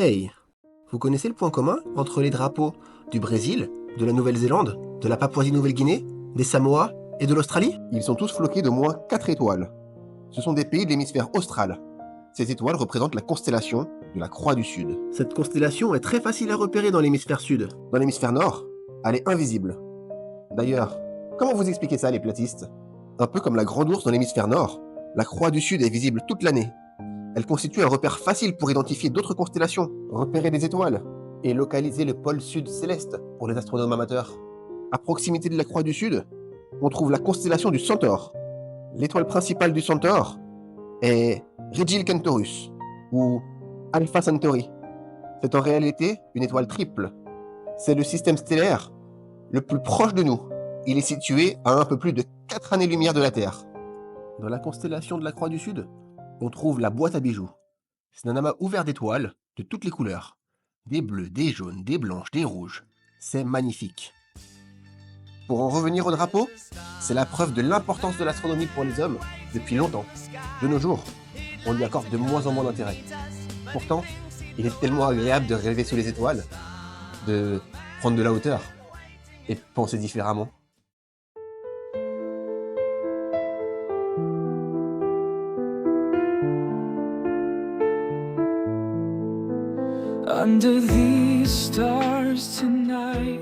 Hey, vous connaissez le point commun entre les drapeaux du Brésil, de la Nouvelle-Zélande, de la Papouasie-Nouvelle-Guinée, des Samoa et de l'Australie? Ils sont tous floqués d'au moins 4 étoiles. Ce sont des pays de l'hémisphère austral. Ces étoiles représentent la constellation de la Croix du Sud. Cette constellation est très facile à repérer dans l'hémisphère sud. Dans l'hémisphère nord, elle est invisible. D'ailleurs, comment vous expliquez ça, les platistes? Un peu comme la Grande Ourse dans l'hémisphère nord, la Croix du Sud est visible toute l'année. Elle constitue un repère facile pour identifier d'autres constellations, repérer des étoiles et localiser le pôle sud céleste pour les astronomes amateurs. À proximité de la Croix du Sud, on trouve la constellation du Centaure. L'étoile principale du Centaure est Regil Centaurus ou Alpha Centauri. C'est en réalité une étoile triple. C'est le système stellaire le plus proche de nous. Il est situé à un peu plus de 4 années-lumière de la Terre. Dans la constellation de la Croix du Sud, on trouve la boîte à bijoux. C'est un amas ouvert d'étoiles de toutes les couleurs. Des bleus, des jaunes, des blanches, des rouges. C'est magnifique. Pour en revenir au drapeau, c'est la preuve de l'importance de l'astronomie pour les hommes depuis longtemps. De nos jours, on lui accorde de moins en moins d'intérêt. Pourtant, il est tellement agréable de rêver sous les étoiles, de prendre de la hauteur et penser différemment. Under these stars tonight,